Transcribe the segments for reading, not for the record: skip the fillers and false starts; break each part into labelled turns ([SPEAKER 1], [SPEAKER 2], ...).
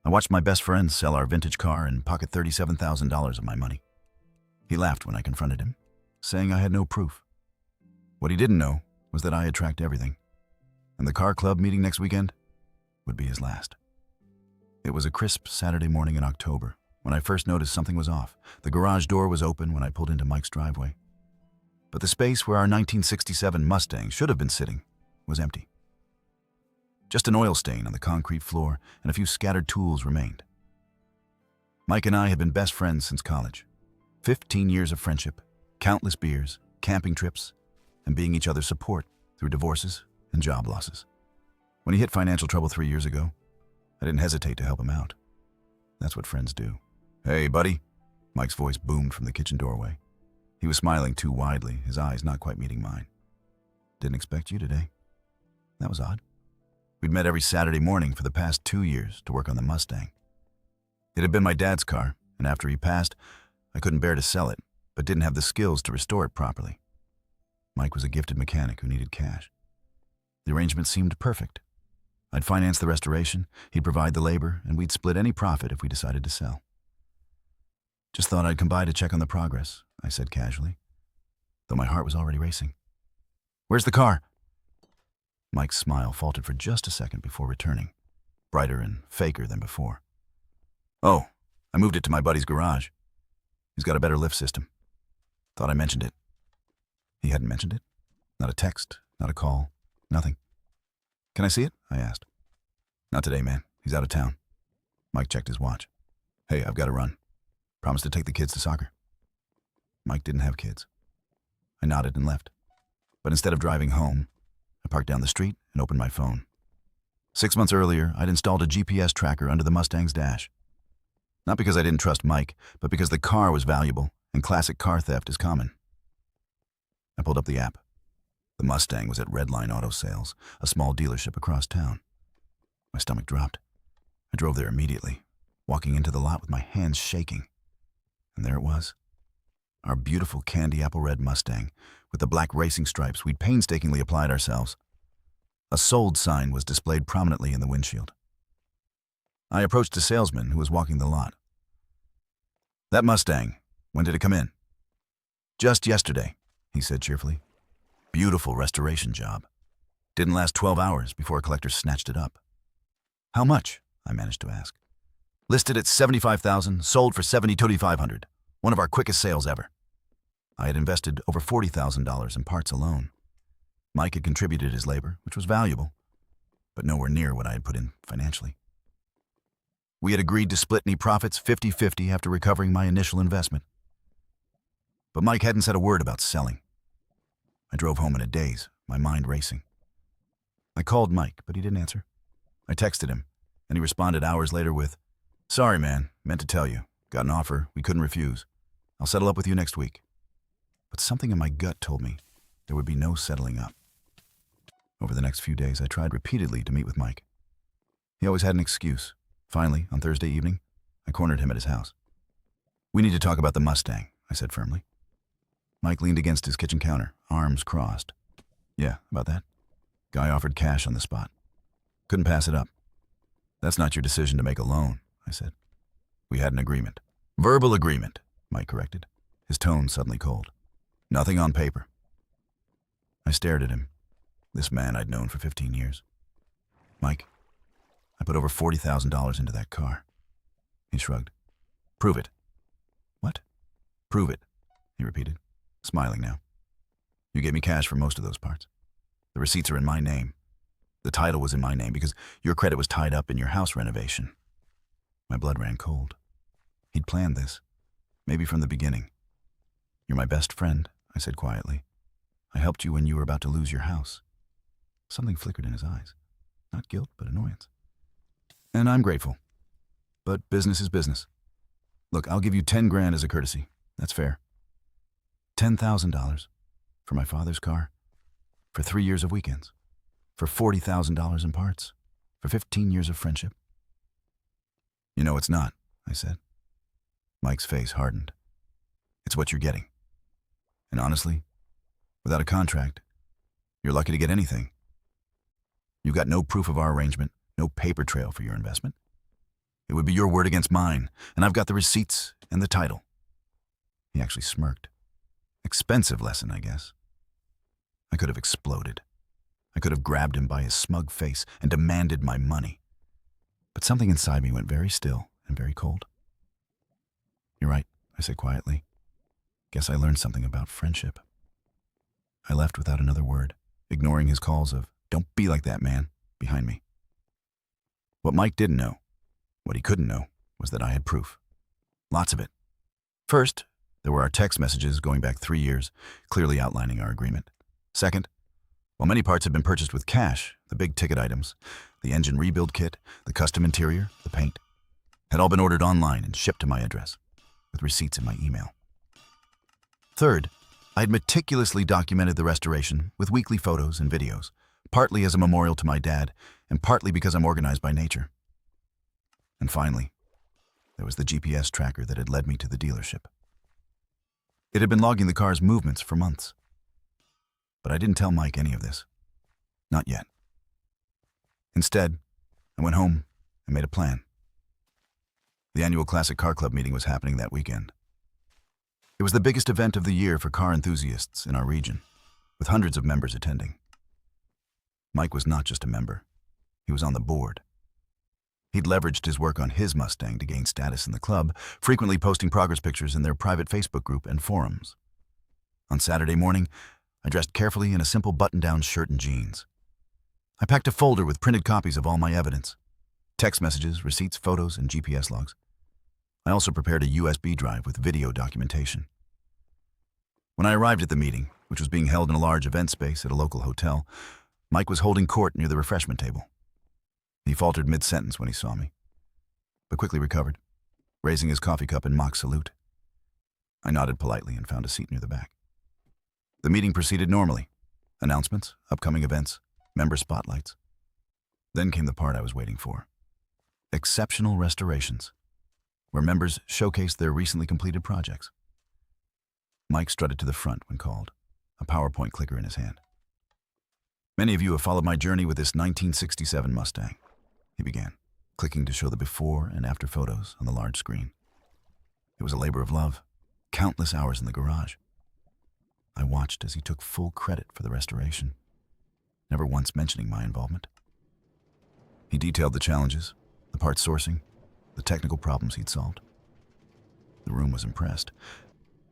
[SPEAKER 1] I watched my best friend sell our vintage car and pocket $37,000 of my money. He laughed when I confronted him, saying I had no proof. What he didn't know was that I had tracked everything, and the car club meeting next weekend would be his last. It was a crisp Saturday morning in October when I first noticed something was off. The garage door was open when I pulled into Mike's driveway, but the space where our 1967 Mustang should have been sitting was empty. Just an oil stain on the concrete floor and a few scattered tools remained. Mike and I had been best friends since college. 15 years of friendship, countless beers, camping trips, and being each other's support through divorces and job losses. When he hit financial trouble 3 years ago, I didn't hesitate to help him out. That's what friends do. "Hey, buddy," Mike's voice boomed from the kitchen doorway. He was smiling too widely, his eyes not quite meeting mine. "Didn't expect you today." That was odd. We'd met every Saturday morning for the past 2 years to work on the Mustang. It had been my dad's car, and after he passed, I couldn't bear to sell it, but didn't have the skills to restore it properly. Mike was a gifted mechanic who needed cash. The arrangement seemed perfect. I'd finance the restoration, he'd provide the labor, and we'd split any profit if we decided to sell. "Just thought I'd come by to check on the progress," I said casually, though my heart was already racing. "Where's the car?" Mike's smile faltered for just a second before returning, brighter and faker than before. "Oh, I moved it to my buddy's garage. He's got a better lift system. Thought I mentioned it." He hadn't mentioned it. Not a text, not a call, nothing. "Can I see it?" I asked. "Not today, man. He's out of town." Mike checked his watch. "Hey, I've got to run. Promised to take the kids to soccer." Mike didn't have kids. I nodded and left. But instead of driving home, I parked down the street and opened my phone. 6 months earlier, I'd installed a GPS tracker under the Mustang's dash. Not because I didn't trust Mike, but because the car was valuable and classic car theft is common. I pulled up the app. The Mustang was at Redline Auto Sales, a small dealership across town. My stomach dropped. I drove there immediately, walking into the lot with my hands shaking. And there it was. Our beautiful candy apple red Mustang, with the black racing stripes we'd painstakingly applied ourselves. A sold sign was displayed prominently in the windshield. I approached a salesman who was walking the lot. "That Mustang, when did it come in?" "Just yesterday," he said cheerfully. "Beautiful restoration job. Didn't last 12 hours before a collector snatched it up." "How much?" I managed to ask. "Listed at $75,000, sold for $72,500. One of our quickest sales ever." I had invested over $40,000 in parts alone. Mike had contributed his labor, which was valuable, but nowhere near what I had put in financially. We had agreed to split any profits 50-50 after recovering my initial investment. But Mike hadn't said a word about selling. I drove home in a daze, my mind racing. I called Mike, but he didn't answer. I texted him, and he responded hours later with, "Sorry, man, meant to tell you. Got an offer we couldn't refuse. I'll settle up with you next week." But something in my gut told me there would be no settling up. Over the next few days, I tried repeatedly to meet with Mike. He always had an excuse. Finally, on Thursday evening, I cornered him at his house. "We need to talk about the Mustang," I said firmly. Mike leaned against his kitchen counter, arms crossed. "Yeah, about that." Guy offered cash on the spot. Couldn't pass it up. "That's not your decision to make alone," I said. "We had an agreement." "Verbal agreement," Mike corrected, his tone suddenly cold. "Nothing on paper." I stared at him, this man I'd known for 15 years. "Mike, I put over $40,000 into that car." He shrugged. "Prove it." "What?" "Prove it," he repeated, smiling now. "You gave me cash for most of those parts. The receipts are in my name. The title was in my name because your credit was tied up in your house renovation." My blood ran cold. He'd planned this, maybe from the beginning. "You're my best friend," I said quietly. "I helped you when you were about to lose your house." Something flickered in his eyes. Not guilt, but annoyance. "And I'm grateful. But business is business. Look, I'll give you 10 grand as a courtesy. That's fair. $10,000 for my father's car, for 3 years of weekends, for $40,000 in parts, for 15 years of friendship." "You know it's not," I said. Mike's face hardened. "It's what you're getting. And honestly, without a contract, you're lucky to get anything. You got no proof of our arrangement, no paper trail for your investment. It would be your word against mine, and I've got the receipts and the title." He actually smirked. Expensive lesson, I guess. I could have exploded. I could have grabbed him by his smug face and demanded my money. But something inside me went very still and very cold. "You're right," I said quietly. "Guess I learned something about friendship." I left without another word, ignoring his calls of, "Don't be like that, man," behind me. What Mike didn't know, what he couldn't know, was that I had proof. Lots of it. First, there were our text messages going back 3 years, clearly outlining our agreement. Second, while many parts had been purchased with cash, the big-ticket items, the engine rebuild kit, the custom interior, the paint, had all been ordered online and shipped to my address, with receipts in my email. Third, I had meticulously documented the restoration with weekly photos and videos, partly as a memorial to my dad, and partly because I'm organized by nature. And finally, there was the GPS tracker that had led me to the dealership. It had been logging the car's movements for months. But I didn't tell Mike any of this. Not yet. Instead, I went home and made a plan. The annual Classic Car Club meeting was happening that weekend. It was the biggest event of the year for car enthusiasts in our region, with hundreds of members attending. Mike was not just a member. He was on the board. He'd leveraged his work on his Mustang to gain status in the club, frequently posting progress pictures in their private Facebook group and forums. On Saturday morning, I dressed carefully in a simple button-down shirt and jeans. I packed a folder with printed copies of all my evidence: text messages, receipts, photos, and GPS logs. I also prepared a USB drive with video documentation. When I arrived at the meeting, which was being held in a large event space at a local hotel, Mike was holding court near the refreshment table. He faltered mid-sentence when he saw me, but quickly recovered, raising his coffee cup in mock salute. I nodded politely and found a seat near the back. The meeting proceeded normally. Announcements, upcoming events, member spotlights. Then came the part I was waiting for. Exceptional restorations, where members showcased their recently completed projects. Mike strutted to the front when called, a PowerPoint clicker in his hand. "Many of you have followed my journey with this 1967 Mustang," he began, clicking to show the before and after photos on the large screen. It was a labor of love, countless hours in the garage. I watched as he took full credit for the restoration, never once mentioning my involvement. He detailed the challenges, the part sourcing, the technical problems he'd solved. The room was impressed.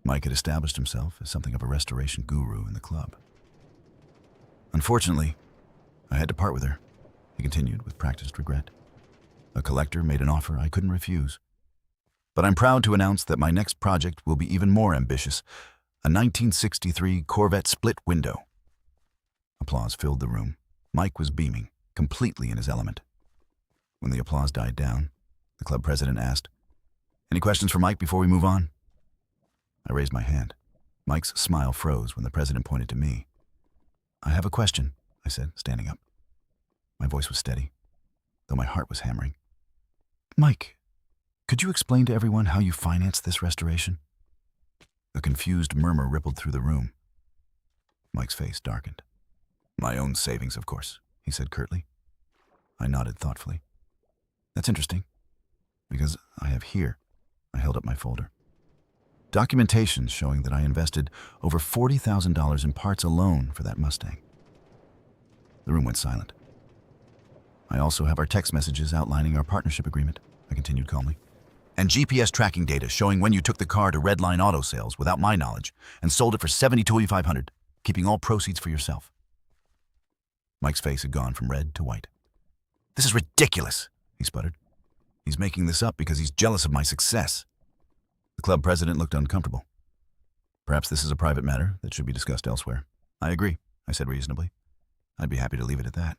[SPEAKER 1] Mike had established himself as something of a restoration guru in the club. "Unfortunately, I had to part with her," he continued with practiced regret. "A collector made an offer I couldn't refuse. But I'm proud to announce that my next project will be even more ambitious: a 1963 Corvette split window." Applause filled the room. Mike was beaming, completely in his element. When the applause died down, the club president asked, "Any questions for Mike before we move on?" I raised my hand. Mike's smile froze when the president pointed to me. "I have a question," I said, standing up. My voice was steady, though my heart was hammering. "Mike, could you explain to everyone how you financed this restoration?" A confused murmur rippled through the room. Mike's face darkened. "My own savings, of course," he said curtly. I nodded thoughtfully. "That's interesting, because I have here," I held up my folder, documentation showing that I invested over $40,000 in parts alone for that Mustang. The room went silent. "I also have our text messages outlining our partnership agreement," I continued calmly, "and GPS tracking data showing when you took the car to Redline Auto Sales without my knowledge and sold it for $72,500, keeping all proceeds for yourself." Mike's face had gone from red to white. "This is ridiculous," he sputtered. "He's making this up because he's jealous of my success." The club president looked uncomfortable. "Perhaps this is a private matter that should be discussed elsewhere." "I agree," I said reasonably. "I'd be happy to leave it at that.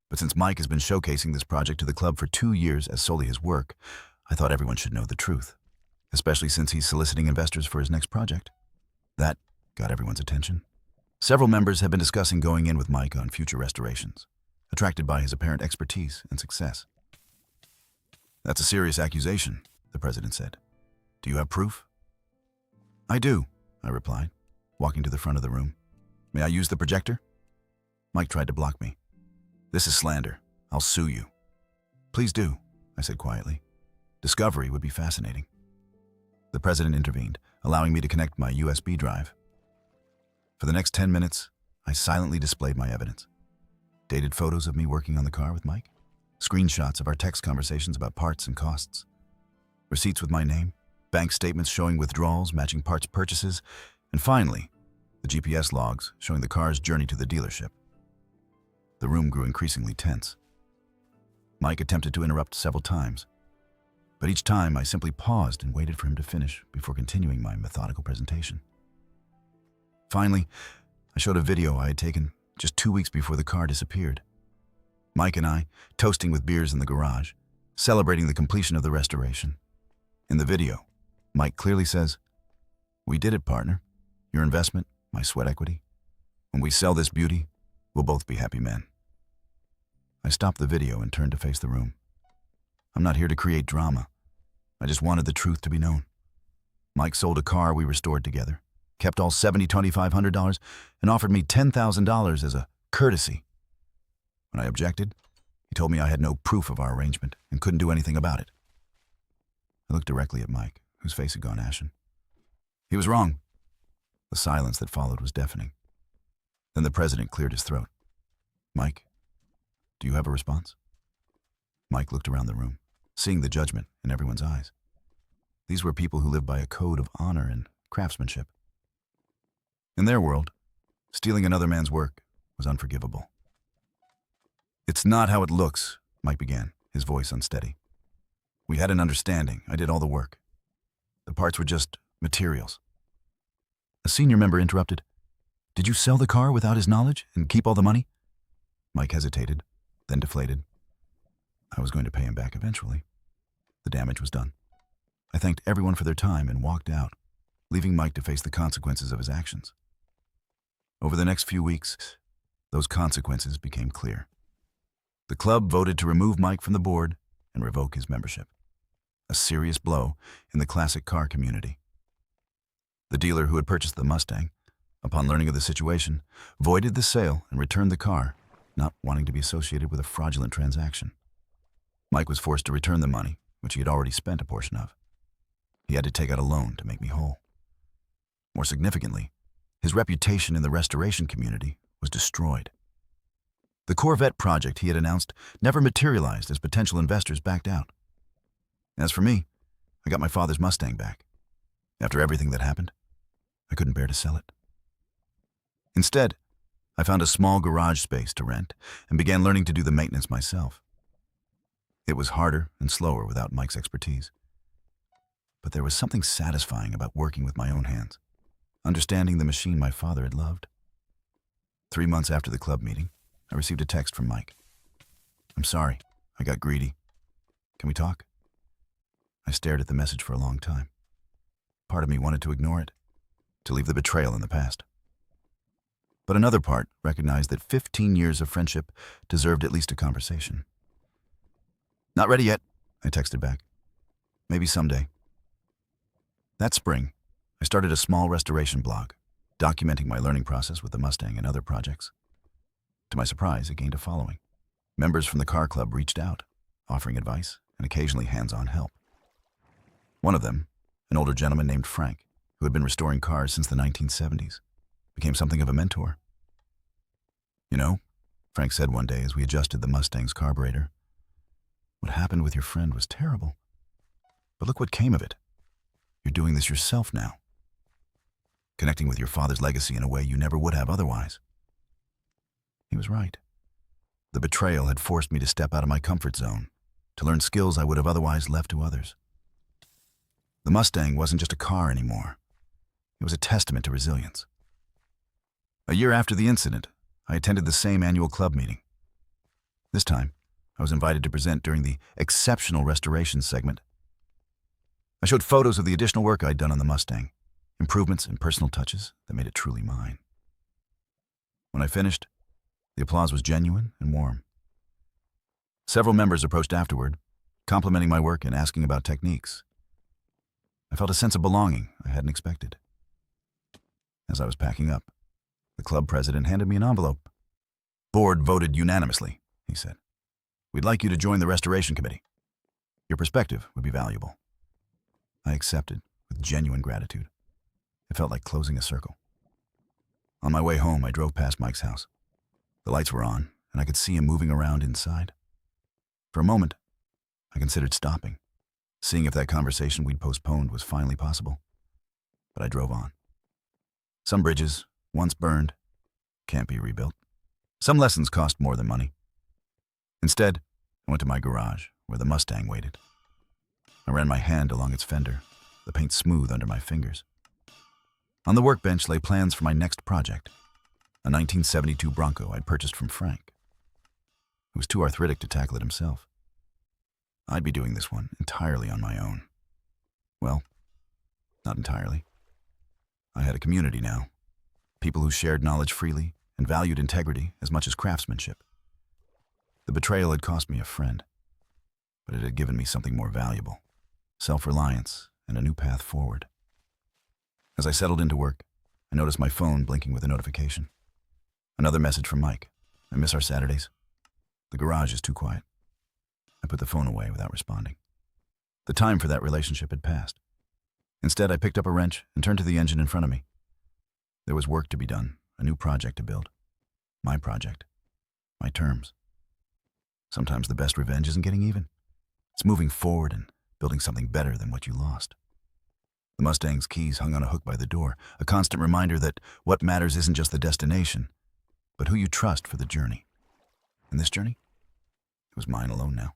[SPEAKER 1] But since Mike has been showcasing this project to the club for 2 years as solely his work, I thought everyone should know the truth, especially since he's soliciting investors for his next project." That got everyone's attention. Several members have been discussing going in with Mike on future restorations, attracted by his apparent expertise and success. "That's a serious accusation," the president said. "Do you have proof?" "I do," I replied, walking to the front of the room. "May I use the projector?" Mike tried to block me. "This is slander. I'll sue you." "Please do," I said quietly. Discovery would be fascinating. The president intervened, allowing me to connect my USB drive. For the next 10 minutes, I silently displayed my evidence. Dated photos of me working on the car with Mike, screenshots of our text conversations about parts and costs, receipts with my name, bank statements showing withdrawals matching parts purchases, and finally, the GPS logs showing the car's journey to the dealership. The room grew increasingly tense. Mike attempted to interrupt several times, but each time I simply paused and waited for him to finish before continuing my methodical presentation. Finally, I showed a video I had taken just 2 weeks before the car disappeared. Mike and I, toasting with beers in the garage, celebrating the completion of the restoration. In the video, Mike clearly says, "We did it, partner. Your investment, my sweat equity. When we sell this beauty, we'll both be happy men." I stopped the video and turned to face the room. I'm not here to create drama. I just wanted the truth to be known. Mike sold a car we restored together, kept all $2,500, and offered me $10,000 as a courtesy. When I objected, he told me I had no proof of our arrangement and couldn't do anything about it. I looked directly at Mike, whose face had gone ashen. He was wrong. The silence that followed was deafening. Then the president cleared his throat. "Mike, do you have a response?" Mike looked around the room, seeing the judgment in everyone's eyes. These were people who lived by a code of honor and craftsmanship. In their world, stealing another man's work was unforgivable. "It's not how it looks," Mike began, his voice unsteady. "We had an understanding. I did all the work. The parts were just materials." A senior member interrupted. "Did you sell the car without his knowledge and keep all the money?" Mike hesitated, then deflated. I was going to pay him back eventually. The damage was done. I thanked everyone for their time and walked out, leaving Mike to face the consequences of his actions. Over the next few weeks, those consequences became clear. The club voted to remove Mike from the board and revoke his membership. A serious blow in the classic car community. The dealer who had purchased the Mustang, upon learning of the situation, voided the sale and returned the car, not wanting to be associated with a fraudulent transaction. Mike was forced to return the money, which he had already spent a portion of. He had to take out a loan to make me whole. More significantly, his reputation in the restoration community was destroyed. The Corvette project he had announced never materialized as potential investors backed out. As for me, I got my father's Mustang back. After everything that happened, I couldn't bear to sell it. Instead, I found a small garage space to rent and began learning to do the maintenance myself. It was harder and slower without Mike's expertise. But there was something satisfying about working with my own hands, understanding the machine my father had loved. 3 months after the club meeting, I received a text from Mike. "I'm sorry, I got greedy. Can we talk?" I stared at the message for a long time. Part of me wanted to ignore it, to leave the betrayal in the past. But another part recognized that 15 years of friendship deserved at least a conversation. "Not ready yet," I texted back. "Maybe someday." That spring, I started a small restoration blog, documenting my learning process with the Mustang and other projects. To my surprise, it gained a following. Members from the car club reached out, offering advice and occasionally hands-on help. One of them, an older gentleman named Frank, who had been restoring cars since the 1970s, became something of a mentor. "You know," Frank said one day as we adjusted the Mustang's carburetor, "what happened with your friend was terrible. But look what came of it. You're doing this yourself now. Connecting with your father's legacy in a way you never would have otherwise." He was right. The betrayal had forced me to step out of my comfort zone, to learn skills I would have otherwise left to others. The Mustang wasn't just a car anymore. It was a testament to resilience. A year after the incident, I attended the same annual club meeting. This time, I was invited to present during the exceptional restoration segment. I showed photos of the additional work I'd done on the Mustang, improvements and personal touches that made it truly mine. When I finished, the applause was genuine and warm. Several members approached afterward, complimenting my work and asking about techniques. I felt a sense of belonging I hadn't expected. As I was packing up, the club president handed me an envelope. "Board voted unanimously," he said. "We'd like you to join the restoration committee." Your perspective would be valuable. I accepted with genuine gratitude. It felt like closing a circle. On my way home, I drove past Mike's house. The lights were on, and I could see him moving around inside. For a moment, I considered stopping, seeing if that conversation we'd postponed was finally possible. But I drove on. Some bridges, once burned, can't be rebuilt. Some lessons cost more than money. Instead, I went to my garage, where the Mustang waited. I ran my hand along its fender, the paint smooth under my fingers. On the workbench lay plans for my next project, a 1972 Bronco I'd purchased from Frank, who was too arthritic to tackle it himself. I'd be doing this one entirely on my own. Well, not entirely. I had a community now, people who shared knowledge freely and valued integrity as much as craftsmanship. The betrayal had cost me a friend, but it had given me something more valuable, self-reliance and a new path forward. As I settled into work, I noticed my phone blinking with a notification. Another message from Mike. I miss our Saturdays. The garage is too quiet. I put the phone away without responding. The time for that relationship had passed. Instead, I picked up a wrench and turned to the engine in front of me. There was work to be done, a new project to build. My project. My terms. Sometimes the best revenge isn't getting even. It's moving forward and building something better than what you lost. The Mustang's keys hung on a hook by the door, a constant reminder that what matters isn't just the destination, but who you trust for the journey. And this journey? It was mine alone now.